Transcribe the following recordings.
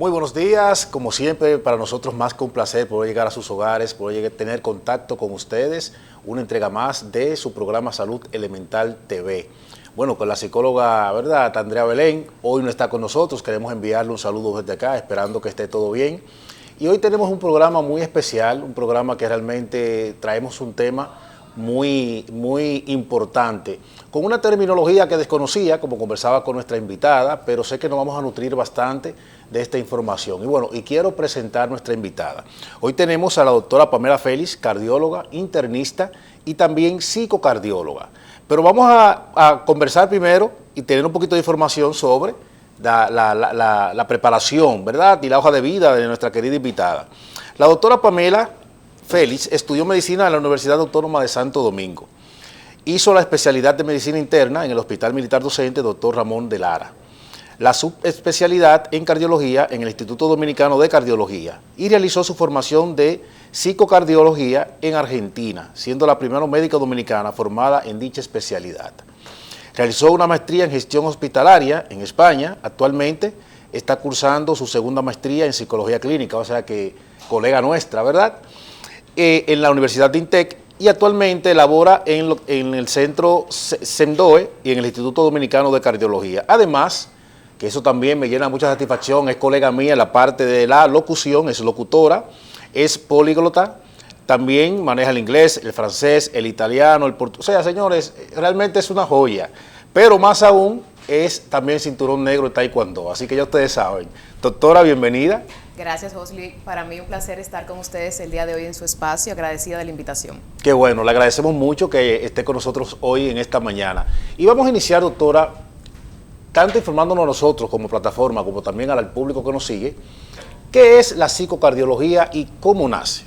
Muy buenos días, como siempre para nosotros más que un placer poder llegar a sus hogares, poder tener contacto con ustedes, una entrega más de su programa Salud Elemental TV. Bueno, con la psicóloga, ¿verdad?, Andrea Belén, hoy no está con nosotros, queremos enviarle un saludo desde acá, esperando que esté todo bien. Y hoy tenemos un programa muy especial, un programa que realmente traemos un tema muy importante, con una terminología que desconocía, como conversaba con nuestra invitada, pero sé que nos vamos a nutrir bastante de esta información. Y bueno, y quiero presentar nuestra invitada. Hoy tenemos a la doctora Pamela Félix, cardióloga, internista y también psicocardióloga. Pero vamos a conversar primero y tener un poquito de información sobre la preparación, ¿verdad?, y la hoja de vida de nuestra querida invitada. La doctora Pamela Félix estudió medicina en la Universidad Autónoma de Santo Domingo. Hizo la especialidad de medicina interna en el Hospital Militar Docente Dr. Ramón de Lara. La subespecialidad en cardiología en el Instituto Dominicano de Cardiología y realizó su formación de psicocardiología en Argentina, siendo la primera médica dominicana formada en dicha especialidad. Realizó una maestría en gestión hospitalaria en España. Actualmente está cursando su segunda maestría en psicología clínica, o sea que colega nuestra, ¿verdad?, en la Universidad de INTEC, y actualmente labora en el centro SEMDOE y en el Instituto Dominicano de Cardiología. Además, que eso también me llena mucha satisfacción, es colega mía en la parte de la locución, es locutora, es políglota, también maneja el inglés, el francés, el italiano, el portugués. O sea, señores, realmente es una joya, pero más aún es también cinturón negro de taekwondo, así que ya ustedes saben. Doctora, bienvenida. Gracias, Josly. Para mí un placer estar con ustedes el día de hoy en su espacio, agradecida de la invitación. Qué bueno, le agradecemos mucho que esté con nosotros hoy en esta mañana. Y vamos a iniciar, doctora, tanto informándonos a nosotros como plataforma, como también al público que nos sigue, ¿qué es la psicocardiología y cómo nace?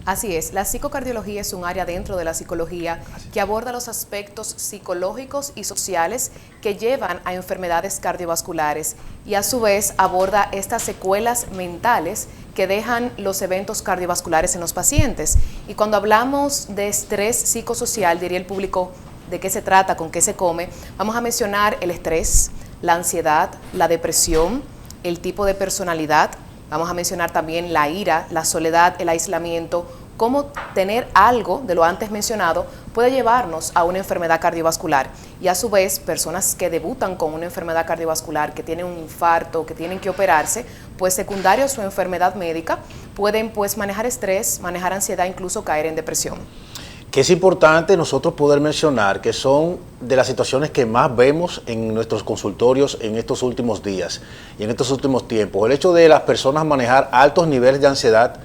Así es, la psicocardiología es un área dentro de la psicología que aborda los aspectos psicológicos y sociales que llevan a enfermedades cardiovasculares y a su vez aborda estas secuelas mentales que dejan los eventos cardiovasculares en los pacientes. Y cuando hablamos de estrés psicosocial, diría el público, ¿de qué se trata? ¿Con qué se come? Vamos a mencionar el estrés, la ansiedad, la depresión, el tipo de personalidad. Vamos a mencionar también la ira, la soledad, el aislamiento, cómo tener algo de lo antes mencionado puede llevarnos a una enfermedad cardiovascular. Y a su vez, personas que debutan con una enfermedad cardiovascular, que tienen un infarto, que tienen que operarse, pues secundario a su enfermedad médica, pueden pues manejar estrés, manejar ansiedad, incluso caer en depresión. Que es importante nosotros poder mencionar que son de las situaciones que más vemos en nuestros consultorios en estos últimos días y en estos últimos tiempos. El hecho de las personas manejar altos niveles de ansiedad,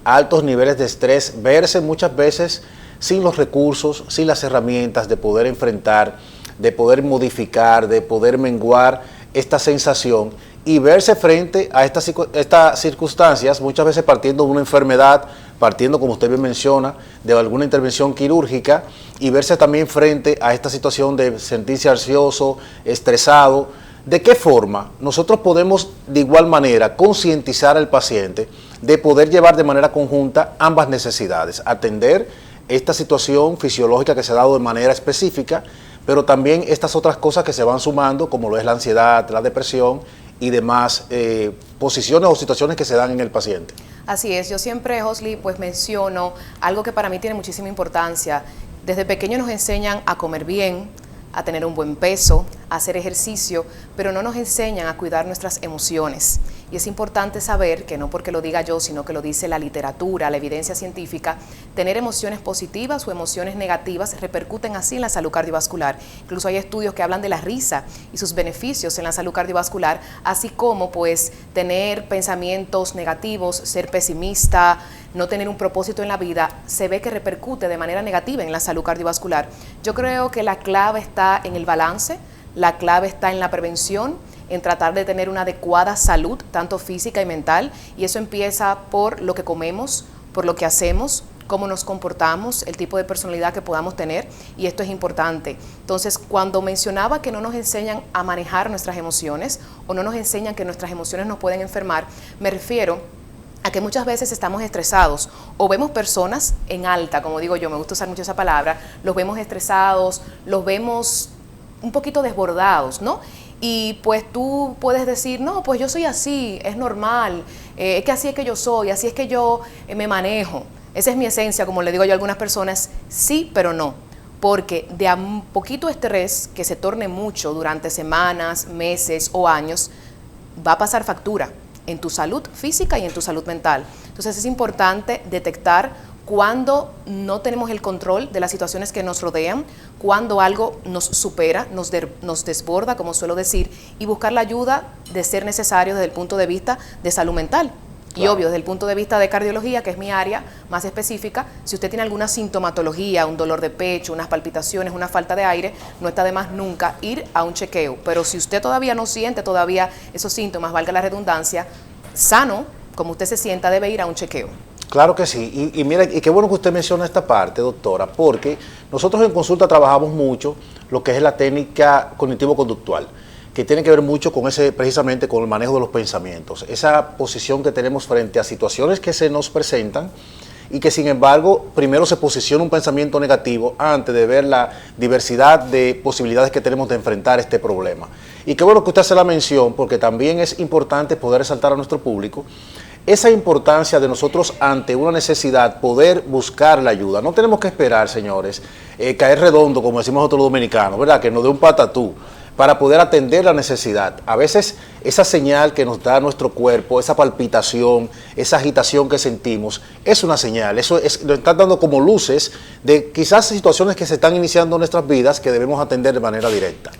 altos niveles de estrés, verse muchas veces sin los recursos, sin las herramientas de poder enfrentar, de poder modificar, de poder menguar esta sensación y verse frente a estas circunstancias, muchas veces partiendo de una enfermedad, partiendo, como usted bien menciona, de alguna intervención quirúrgica, y verse también frente a esta situación de sentirse ansioso, estresado. ¿De qué forma nosotros podemos de igual manera concientizar al paciente de poder llevar de manera conjunta ambas necesidades? Atender esta situación fisiológica que se ha dado de manera específica, pero también estas otras cosas que se van sumando, como lo es la ansiedad, la depresión y demás posiciones o situaciones que se dan en el paciente. Así es, yo siempre, Josly, pues menciono algo que para mí tiene muchísima importancia. Desde pequeños nos enseñan a comer bien, a tener un buen peso, a hacer ejercicio, pero no nos enseñan a cuidar nuestras emociones. Y es importante saber que no porque lo diga yo, sino que lo dice la literatura, la evidencia científica, tener emociones positivas o emociones negativas repercuten así en la salud cardiovascular. Incluso hay estudios que hablan de la risa y sus beneficios en la salud cardiovascular, así como pues tener pensamientos negativos, ser pesimista, no tener un propósito en la vida, se ve que repercute de manera negativa en la salud cardiovascular. Yo creo que la clave está en el balance, la clave está en la prevención, en tratar de tener una adecuada salud, tanto física y mental, y eso empieza por lo que comemos, por lo que hacemos, cómo nos comportamos, el tipo de personalidad que podamos tener, y esto es importante. Entonces, cuando mencionaba que no nos enseñan a manejar nuestras emociones o no nos enseñan que nuestras emociones nos pueden enfermar, me refiero a que muchas veces estamos estresados o vemos personas en alta, como digo yo, me gusta usar mucho esa palabra, los vemos estresados, los vemos un poquito desbordados, ¿no? y pues tú puedes decir, no, pues yo soy así, es normal, es que así es que yo soy, así es que yo me manejo. Esa es mi esencia, como le digo yo a algunas personas, sí, pero no. Porque de a un poquito estrés que se torne mucho durante semanas, meses o años, va a pasar factura en tu salud física y en tu salud mental. Entonces es importante detectar cuando no tenemos el control de las situaciones que nos rodean, cuando algo nos supera, nos desborda, como suelo decir, y buscar la ayuda de ser necesario desde el punto de vista de salud mental. Claro. Y obvio, desde el punto de vista de cardiología, que es mi área más específica, si usted tiene alguna sintomatología, un dolor de pecho, unas palpitaciones, una falta de aire, no está de más nunca ir a un chequeo. Pero si usted todavía no siente todavía esos síntomas, valga la redundancia, sano, como usted se sienta, debe ir a un chequeo. Claro que sí, y mira, y qué bueno que usted menciona esta parte, doctora, porque nosotros en consulta trabajamos mucho lo que es la técnica cognitivo-conductual, que tiene que ver mucho con precisamente con el manejo de los pensamientos, esa posición que tenemos frente a situaciones que se nos presentan y que sin embargo primero se posiciona un pensamiento negativo antes de ver la diversidad de posibilidades que tenemos de enfrentar este problema. Y qué bueno que usted hace la mención, porque también es importante poder resaltar a nuestro público esa importancia de nosotros ante una necesidad poder buscar la ayuda. No tenemos que esperar, señores, caer redondo, como decimos nosotros los dominicanos, ¿verdad? Que nos dé un patatú para poder atender la necesidad. A veces esa señal que nos da nuestro cuerpo, esa palpitación, esa agitación que sentimos, es una señal, eso nos está dando como luces de quizás situaciones que se están iniciando en nuestras vidas que debemos atender de manera directa.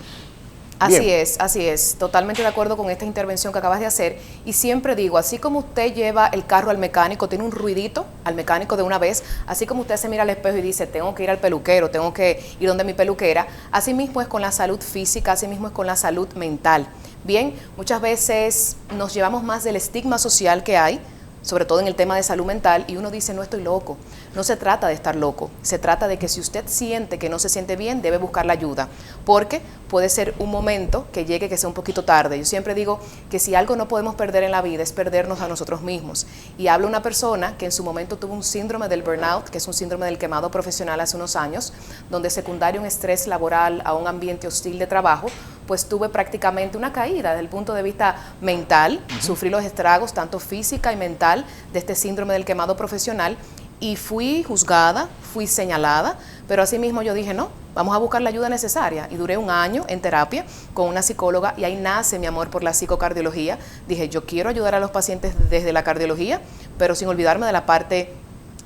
Así es, totalmente de acuerdo con esta intervención que acabas de hacer, y siempre digo, así como usted lleva el carro al mecánico, tiene un ruidito al mecánico de una vez, así como usted se mira al espejo y dice, tengo que ir al peluquero, tengo que ir donde mi peluquera, así mismo es con la salud física, así mismo es con la salud mental. Bien, muchas veces nos llevamos más del estigma social que hay, sobre todo en el tema de salud mental, y uno dice, no estoy loco. No se trata de estar loco, se trata de que si usted siente que no se siente bien, debe buscar la ayuda, porque puede ser un momento que llegue que sea un poquito tarde. Yo siempre digo que si algo no podemos perder en la vida es perdernos a nosotros mismos. Y habla una persona que en su momento tuvo un síndrome del burnout, que es un síndrome del quemado profesional hace unos años, donde secundario un estrés laboral a un ambiente hostil de trabajo, pues tuve prácticamente una caída desde el punto de vista mental, sufrí los estragos tanto física y mental de este síndrome del quemado profesional, y fui juzgada, fui señalada, pero asimismo yo dije, no, vamos a buscar la ayuda necesaria, y duré un año en terapia con una psicóloga, y ahí nace mi amor por la psicocardiología. Dije, yo quiero ayudar a los pacientes desde la cardiología, pero sin olvidarme de la parte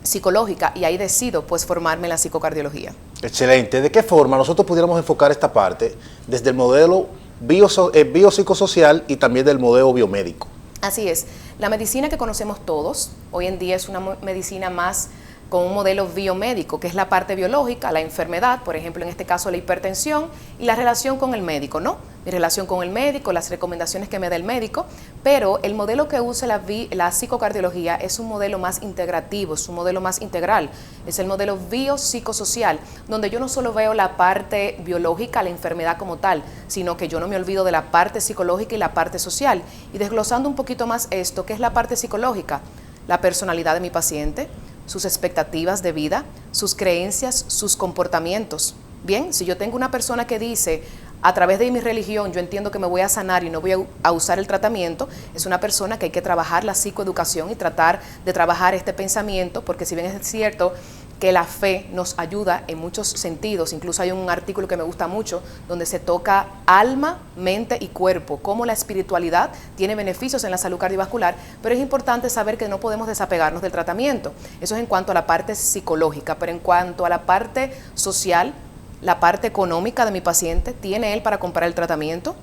psicológica, y ahí decido pues formarme en la psicocardiología. Excelente. ¿De qué forma nosotros pudiéramos enfocar esta parte desde el modelo biopsicosocial y también del modelo biomédico? Así es. La medicina que conocemos todos, hoy en día es una medicina más con un modelo biomédico, que es la parte biológica, la enfermedad, por ejemplo, en este caso la hipertensión, y la relación con el médico, ¿no? Mi relación con el médico, las recomendaciones que me da el médico, pero el modelo que usa la psicocardiología es un modelo más integrativo, es un modelo más integral, es el modelo biopsicosocial, donde yo no solo veo la parte biológica, la enfermedad como tal, sino que yo no me olvido de la parte psicológica y la parte social. Y desglosando un poquito más esto, ¿qué es la parte psicológica? La personalidad de mi paciente, sus expectativas de vida, sus creencias, sus comportamientos. Bien, si yo tengo una persona que dice, a través de mi religión yo entiendo que me voy a sanar y no voy a usar el tratamiento, es una persona que hay que trabajar la psicoeducación y tratar de trabajar este pensamiento, porque si bien es cierto que la fe nos ayuda en muchos sentidos, incluso hay un artículo que me gusta mucho donde se toca alma, mente y cuerpo, cómo la espiritualidad tiene beneficios en la salud cardiovascular, pero es importante saber que no podemos desapegarnos del tratamiento. Eso es en cuanto a la parte psicológica, pero en cuanto a la parte social, la parte económica de mi paciente, ¿tiene él para comprar el tratamiento?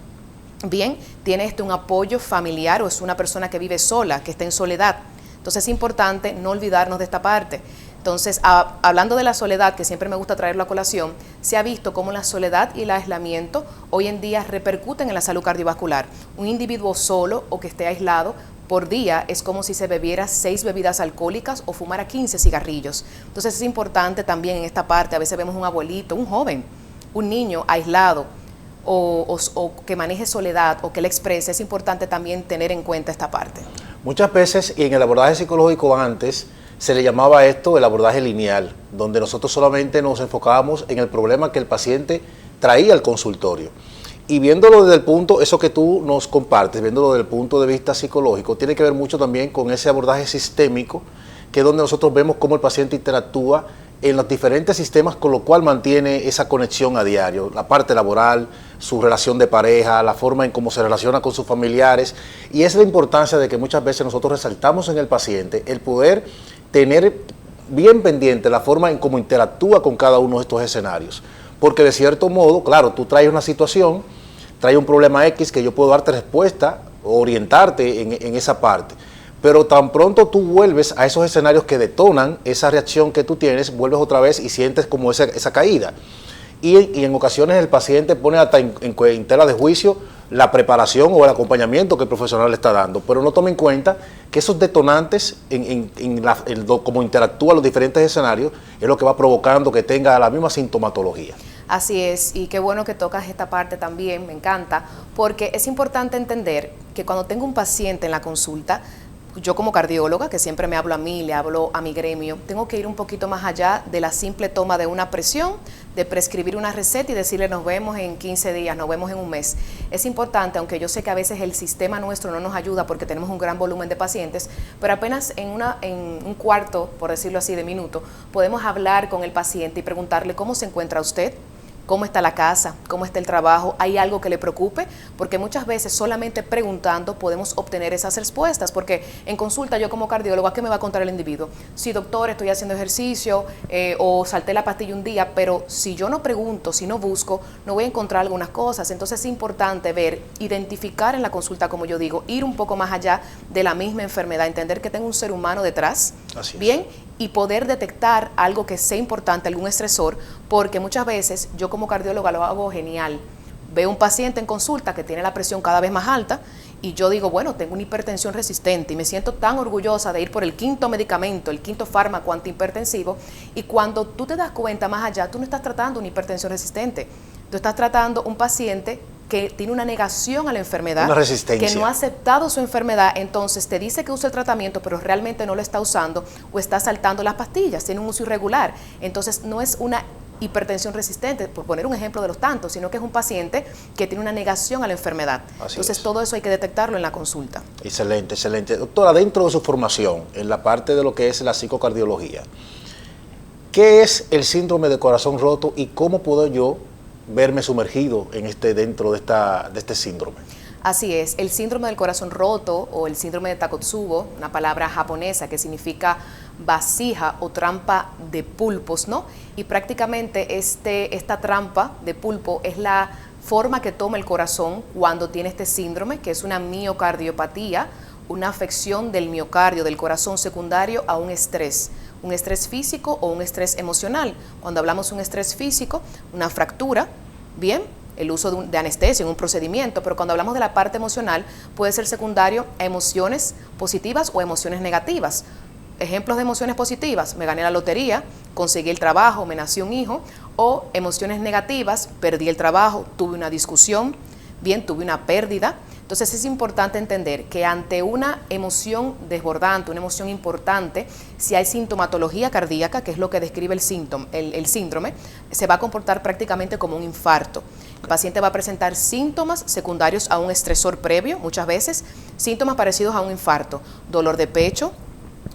Bien, ¿tiene un apoyo familiar o es una persona que vive sola, que está en soledad? Entonces es importante no olvidarnos de esta parte. Entonces, hablando de la soledad, que siempre me gusta traerlo a colación, se ha visto cómo la soledad y el aislamiento hoy en día repercuten en la salud cardiovascular. Un individuo solo o que esté aislado por día es como si se bebiera 6 bebidas alcohólicas o fumara 15 cigarrillos. Entonces es importante también en esta parte, a veces vemos un abuelito, un joven, un niño aislado o que maneje soledad o que le exprese, es importante también tener en cuenta esta parte. Muchas veces, y en el abordaje psicológico antes, se le llamaba esto el abordaje lineal, donde nosotros solamente nos enfocábamos en el problema que el paciente traía al consultorio. Y viéndolo desde el punto, eso que tú nos compartes, viéndolo desde el punto de vista psicológico, tiene que ver mucho también con ese abordaje sistémico, que es donde nosotros vemos cómo el paciente interactúa en los diferentes sistemas, con lo cual mantiene esa conexión a diario, la parte laboral, su relación de pareja, la forma en cómo se relaciona con sus familiares, y es la importancia de que muchas veces nosotros resaltamos en el paciente el poder tener bien pendiente la forma en cómo interactúa con cada uno de estos escenarios, porque de cierto modo, claro, tú traes una situación, traes un problema X que yo puedo darte respuesta o orientarte en esa parte. Pero tan pronto tú vuelves a esos escenarios que detonan esa reacción que tú tienes, vuelves otra vez y sientes como esa caída. Y en ocasiones el paciente pone hasta en tela de juicio la preparación o el acompañamiento que el profesional le está dando, pero no toma en cuenta que esos detonantes, como interactúan los diferentes escenarios, es lo que va provocando que tenga la misma sintomatología. Así es, y qué bueno que tocas esta parte también, me encanta, porque es importante entender que cuando tengo un paciente en la consulta, yo como cardióloga, que siempre me hablo a mí, le hablo a mi gremio, tengo que ir un poquito más allá de la simple toma de una presión, de prescribir una receta y decirle nos vemos en 15 días, nos vemos en un mes. Es importante, aunque yo sé que a veces el sistema nuestro no nos ayuda porque tenemos un gran volumen de pacientes, pero apenas en un cuarto, por decirlo así, de minuto, podemos hablar con el paciente y preguntarle cómo se encuentra usted, cómo está la casa, cómo está el trabajo, ¿hay algo que le preocupe? Porque muchas veces solamente preguntando podemos obtener esas respuestas, porque en consulta yo como cardiólogo, ¿a qué me va a contar el individuo? Sí, doctor, estoy haciendo ejercicio o salté la pastilla un día, pero si yo no pregunto, si no busco, no voy a encontrar algunas cosas. Entonces es importante ver, identificar en la consulta, como yo digo, ir un poco más allá de la misma enfermedad, entender que tengo un ser humano detrás, Así es. bien, y poder detectar algo que sea importante, algún estresor, porque muchas veces yo como cardióloga lo hago genial. Veo un paciente en consulta que tiene la presión cada vez más alta y yo digo, bueno, tengo una hipertensión resistente y me siento tan orgullosa de ir por el quinto medicamento, el quinto fármaco antihipertensivo, y cuando tú te das cuenta más allá, tú no estás tratando una hipertensión resistente, tú estás tratando un paciente que tiene una negación a la enfermedad, una resistencia, que no ha aceptado su enfermedad, entonces te dice que usa el tratamiento, pero realmente no lo está usando o está saltando las pastillas, tiene un uso irregular. Entonces no es una hipertensión resistente, por poner un ejemplo de los tantos, sino que es un paciente que tiene una negación a la enfermedad. Entonces todo eso hay que detectarlo en la consulta. Excelente, excelente. Doctora, dentro de su formación, en la parte de lo que es la psicocardiología, ¿qué es el síndrome de corazón roto y cómo puedo yo verme sumergido en dentro de este síndrome? Así es, el síndrome del corazón roto o el síndrome de Takotsubo, una palabra japonesa que significa vasija o trampa de pulpos, ¿no? Y prácticamente esta trampa de pulpo es la forma que toma el corazón cuando tiene este síndrome, que es una miocardiopatía, una afección del miocardio, del corazón secundario a un estrés físico o un estrés emocional. Cuando hablamos de un estrés físico, una fractura, bien, el uso de anestesia en un procedimiento, pero cuando hablamos de la parte emocional puede ser secundario a emociones positivas o emociones negativas. Ejemplos de emociones positivas: me gané la lotería, conseguí el trabajo, me nació un hijo. O emociones negativas: perdí el trabajo, tuve una discusión, bien, tuve una pérdida. Entonces es importante entender que ante una emoción desbordante, una emoción importante, si hay sintomatología cardíaca, que es lo que describe el síndrome, se va a comportar prácticamente como un infarto. El paciente va a presentar síntomas secundarios a un estresor previo, muchas veces, síntomas parecidos a un infarto: dolor de pecho,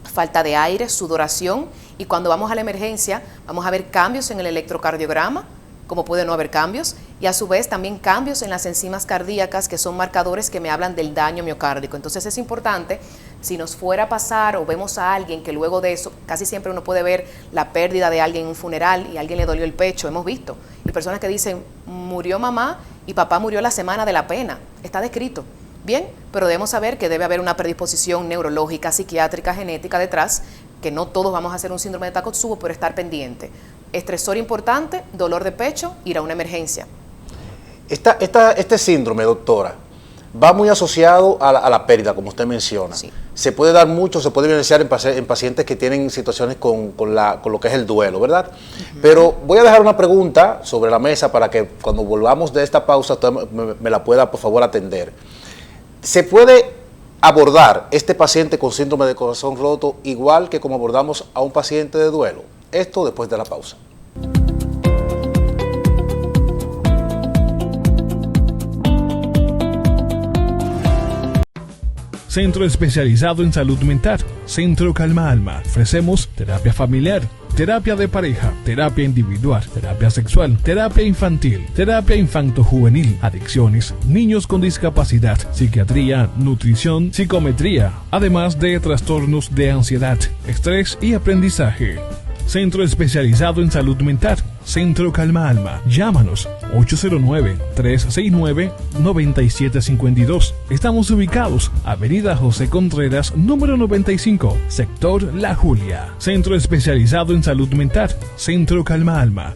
falta de aire, sudoración, y cuando vamos a la emergencia vamos a ver cambios en el electrocardiograma, como puede no haber cambios, y a su vez también cambios en las enzimas cardíacas, que son marcadores que me hablan del daño miocárdico. Entonces es importante, si nos fuera a pasar o vemos a alguien que luego de eso, casi siempre uno puede ver la pérdida de alguien en un funeral y a alguien le dolió el pecho, hemos visto, y personas que dicen, murió mamá y papá murió la semana de la pena, está descrito. Bien, pero debemos saber que debe haber una predisposición neurológica, psiquiátrica, genética detrás, que no todos vamos a hacer un síndrome de Takotsubo, pero estar pendiente. Estresor importante, dolor de pecho, ir a una emergencia. Este síndrome, doctora, va muy asociado a la pérdida, como usted menciona. Sí. Se puede dar mucho, se puede evidenciar en pacientes que tienen situaciones con lo que es el duelo, ¿verdad? Pero voy a dejar una pregunta sobre la mesa para que cuando volvamos de esta pausa usted me la pueda, por favor, atender. ¿Se puede abordar este paciente con síndrome de corazón roto igual que como abordamos a un paciente de duelo? Esto después de la pausa. Centro especializado en salud mental. Centro Calma Alma. Ofrecemos terapia familiar, terapia de pareja, terapia individual, terapia sexual, terapia infantil, terapia infanto-juvenil, adicciones, niños con discapacidad, psiquiatría, nutrición, psicometría, además de trastornos de ansiedad, estrés y aprendizaje. Centro especializado en salud mental. Centro Calma Alma. Llámanos 809-369-9752. Estamos ubicados Avenida José Contreras, número 95, sector La Julia. Centro especializado en salud mental. Centro Calma Alma.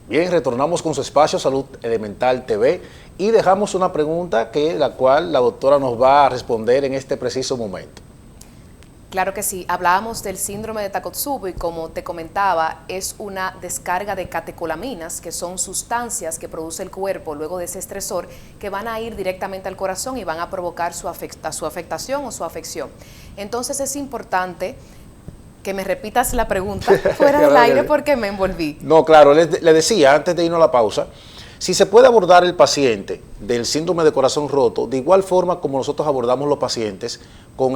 Bien, retornamos con su espacio Salud Elemental TV y dejamos una pregunta la cual la doctora nos va a responder en este preciso momento. Claro que sí, hablábamos del síndrome de Takotsubo y como te comentaba, es una descarga de catecolaminas, que son sustancias que produce el cuerpo luego de ese estresor, que van a ir directamente al corazón y van a provocar su afectación o su afección. Entonces es importante que me repitas la pregunta fuera del aire porque me envolví. No, claro, le decía antes de irnos a la pausa, si se puede abordar el paciente del síndrome de corazón roto de igual forma como nosotros abordamos los pacientes con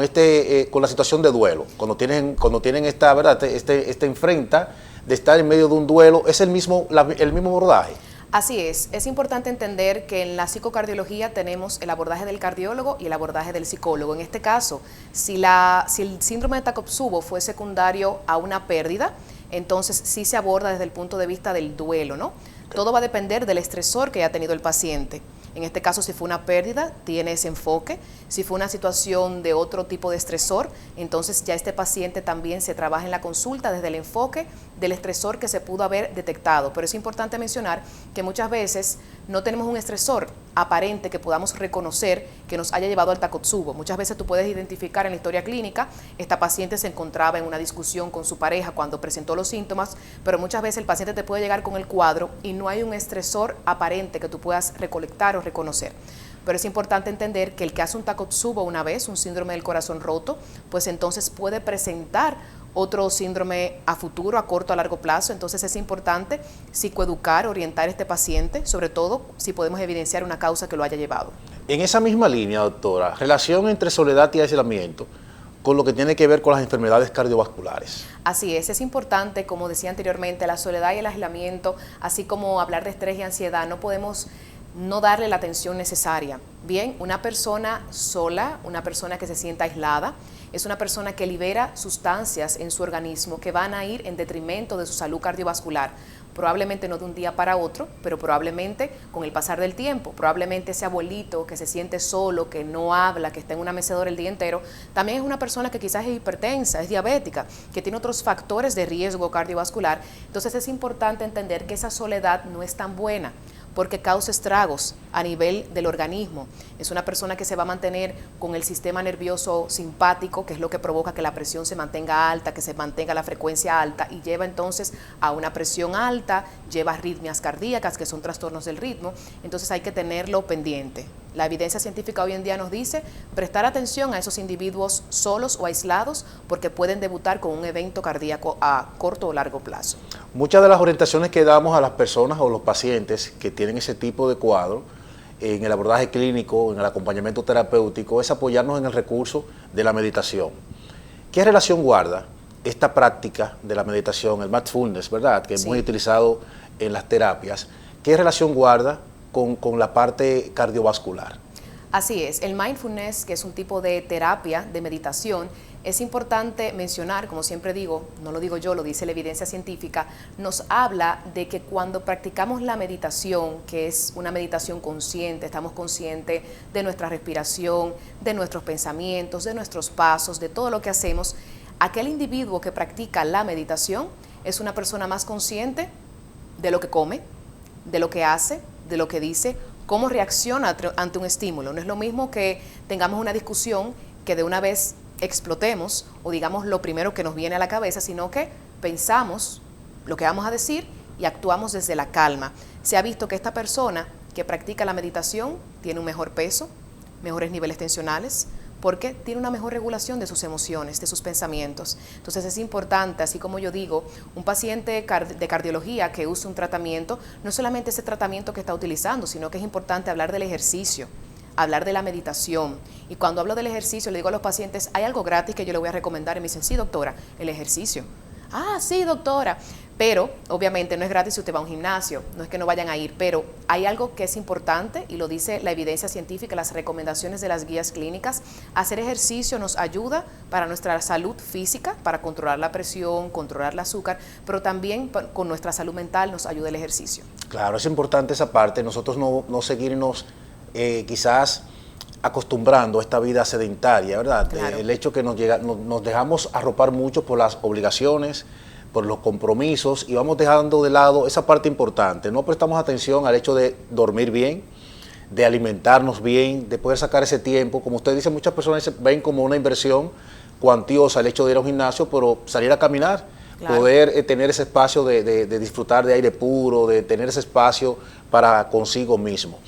con la situación de duelo, cuando tienen esta, ¿verdad? Este enfrenta de estar en medio de un duelo, es el mismo abordaje. Así es importante entender que en la psicocardiología tenemos el abordaje del cardiólogo y el abordaje del psicólogo. En este caso, si el síndrome de Takotsubo fue secundario a una pérdida, entonces sí se aborda desde el punto de vista del duelo, ¿no? Todo va a depender del estresor que haya tenido el paciente. En este caso, si fue una pérdida, tiene ese enfoque. Si fue una situación de otro tipo de estresor, entonces ya este paciente también se trabaja en la consulta desde el enfoque del estresor que se pudo haber detectado. Pero es importante mencionar que muchas veces no tenemos un estresor aparente que podamos reconocer que nos haya llevado al Takotsubo. Muchas veces tú puedes identificar en la historia clínica, esta paciente se encontraba en una discusión con su pareja cuando presentó los síntomas, pero muchas veces el paciente te puede llegar con el cuadro y no hay un estresor aparente que tú puedas recolectar o reconocer. Pero es importante entender que el que hace un Takotsubo una vez, un síndrome del corazón roto, pues entonces puede presentar otro síndrome a futuro, a corto, a largo plazo. Entonces es importante psicoeducar, orientar a este paciente, sobre todo si podemos evidenciar una causa que lo haya llevado. En esa misma línea, doctora, relación entre soledad y aislamiento con lo que tiene que ver con las enfermedades cardiovasculares. Así es importante, como decía anteriormente, la soledad y el aislamiento, así como hablar de estrés y ansiedad, no podemos no darle la atención necesaria. Bien, una persona sola, una persona que se sienta aislada, es una persona que libera sustancias en su organismo que van a ir en detrimento de su salud cardiovascular. Probablemente no de un día para otro, pero probablemente con el pasar del tiempo. Probablemente ese abuelito que se siente solo, que no habla, que está en una mecedora el día entero, también es una persona que quizás es hipertensa, es diabética, que tiene otros factores de riesgo cardiovascular. Entonces es importante entender que esa soledad no es tan buena, porque causa estragos a nivel del organismo. Es una persona que se va a mantener con el sistema nervioso simpático, que es lo que provoca que la presión se mantenga alta, que se mantenga la frecuencia alta y lleva entonces a una presión alta, lleva arritmias cardíacas, que son trastornos del ritmo. Entonces hay que tenerlo pendiente. La evidencia científica hoy en día nos dice prestar atención a esos individuos solos o aislados porque pueden debutar con un evento cardíaco a corto o largo plazo. Muchas de las orientaciones que damos a las personas o los pacientes que tienen ese tipo de cuadro en el abordaje clínico, en el acompañamiento terapéutico, es apoyarnos en el recurso de la meditación. ¿Qué relación guarda esta práctica de la meditación, el mindfulness, verdad, que es muy utilizado en las terapias? ¿Qué relación guarda con la parte cardiovascular? Así es, el mindfulness, que es un tipo de terapia de meditación, es importante mencionar, como siempre digo, no lo digo yo, lo dice la evidencia científica, nos habla de que cuando practicamos la meditación, que es una meditación consciente, estamos conscientes de nuestra respiración, de nuestros pensamientos, de nuestros pasos, de todo lo que hacemos, aquel individuo que practica la meditación es una persona más consciente de lo que come, de lo que hace, de lo que dice, cómo reacciona ante un estímulo. No es lo mismo que tengamos una discusión que de una vez explotemos o digamos lo primero que nos viene a la cabeza, sino que pensamos lo que vamos a decir y actuamos desde la calma. Se ha visto que esta persona que practica la meditación tiene un mejor peso, mejores niveles tensionales, porque tiene una mejor regulación de sus emociones, de sus pensamientos. Entonces es importante, así como yo digo, un paciente de cardiología que use un tratamiento, no es solamente ese tratamiento que está utilizando, sino que es importante hablar del ejercicio, hablar de la meditación. Y cuando hablo del ejercicio, le digo a los pacientes, hay algo gratis que yo le voy a recomendar. Y me dicen, sí, doctora, el ejercicio. Ah, sí, doctora. Pero, obviamente, no es gratis si usted va a un gimnasio, no es que no vayan a ir, pero hay algo que es importante, y lo dice la evidencia científica, las recomendaciones de las guías clínicas. Hacer ejercicio nos ayuda para nuestra salud física, para controlar la presión, controlar el azúcar, pero también con nuestra salud mental nos ayuda el ejercicio. Claro, es importante esa parte, nosotros no seguirnos quizás acostumbrando a esta vida sedentaria, ¿verdad? Claro. El hecho que nos dejamos arropar mucho por las obligaciones, por los compromisos, y vamos dejando de lado esa parte importante. No prestamos atención al hecho de dormir bien, de alimentarnos bien, de poder sacar ese tiempo. Como usted dice, muchas personas ven como una inversión cuantiosa el hecho de ir a un gimnasio, pero salir a caminar, claro, poder tener ese espacio de disfrutar de aire puro, de tener ese espacio para consigo mismo.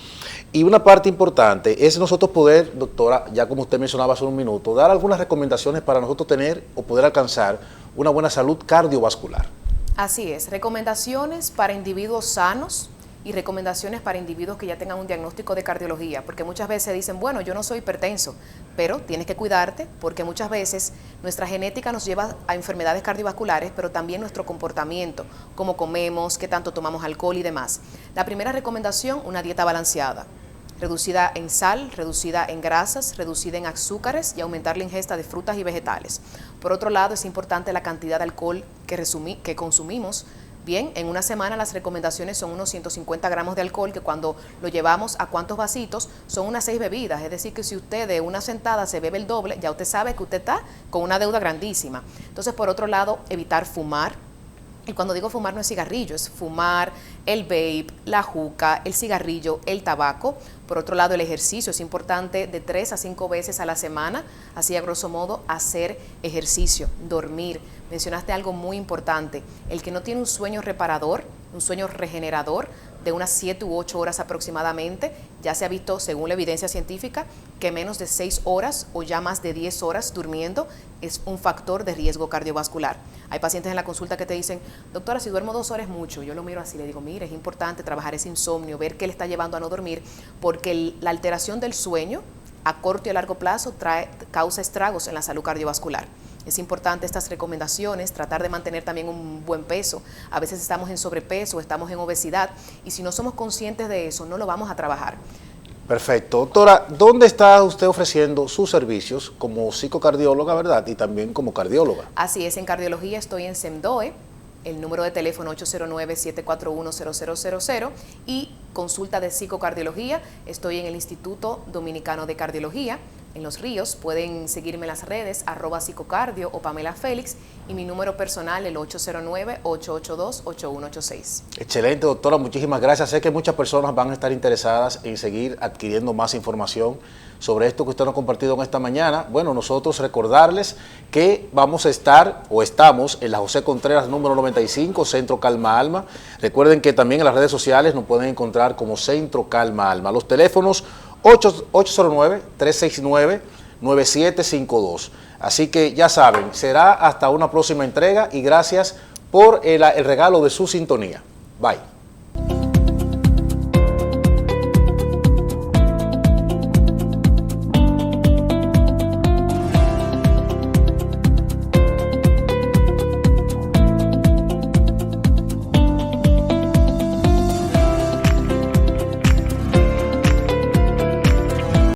Y una parte importante es nosotros poder, doctora, ya como usted mencionaba hace un minuto, dar algunas recomendaciones para nosotros tener o poder alcanzar una buena salud cardiovascular. Así es, recomendaciones para individuos sanos y recomendaciones para individuos que ya tengan un diagnóstico de cardiología, porque muchas veces dicen, bueno, yo no soy hipertenso, pero tienes que cuidarte porque muchas veces nuestra genética nos lleva a enfermedades cardiovasculares, pero también nuestro comportamiento, cómo comemos, qué tanto tomamos alcohol y demás. La primera recomendación, una dieta balanceada, reducida en sal, reducida en grasas, reducida en azúcares y aumentar la ingesta de frutas y vegetales. Por otro lado, es importante la cantidad de alcohol que consumimos. Bien, en una semana las recomendaciones son unos 150 gramos de alcohol, que cuando lo llevamos a cuántos vasitos son unas 6 bebidas. Es decir, que si usted de una sentada se bebe el doble, ya usted sabe que usted está con una deuda grandísima. Entonces, por otro lado, evitar fumar. Y cuando digo fumar no es cigarrillo, es fumar, el vape, la juca, el cigarrillo, el tabaco. Por otro lado, el ejercicio es importante de 3 a 5 veces a la semana, así a grosso modo, hacer ejercicio, dormir. Mencionaste algo muy importante, el que no tiene un sueño reparador, un sueño regenerador de unas 7 u 8 horas aproximadamente, ya se ha visto, según la evidencia científica, que menos de 6 horas o ya más de 10 horas durmiendo es un factor de riesgo cardiovascular. Hay pacientes en la consulta que te dicen, doctora, si duermo 2 horas es mucho. Yo lo miro así, le digo, mire, es importante trabajar ese insomnio, ver qué le está llevando a no dormir, porque la alteración del sueño a corto y a largo plazo causa estragos en la salud cardiovascular. Es importante estas recomendaciones, tratar de mantener también un buen peso. A veces estamos en sobrepeso, estamos en obesidad, y si no somos conscientes de eso, no lo vamos a trabajar. Perfecto. Doctora, ¿dónde está usted ofreciendo sus servicios como psicocardióloga, verdad? Y también como cardióloga. Así es, en cardiología estoy en SEMDOE, el número de teléfono 809-741-0000, y consulta de psicocardiología, estoy en el Instituto Dominicano de Cardiología, en Los Ríos. Pueden seguirme en las redes, @psicocardio o Pamela Félix, y mi número personal, el 809-882-8186. Excelente, doctora, muchísimas gracias. Sé que muchas personas van a estar interesadas en seguir adquiriendo más información sobre esto que usted nos ha compartido en esta mañana. Bueno, nosotros recordarles que vamos a estar o estamos en la José Contreras número 95, Centro Calma Alma. Recuerden que también en las redes sociales nos pueden encontrar como Centro Calma Alma. Los teléfonos 809-369-9752. Así que ya saben, será hasta una próxima entrega y gracias por el regalo de su sintonía. Bye.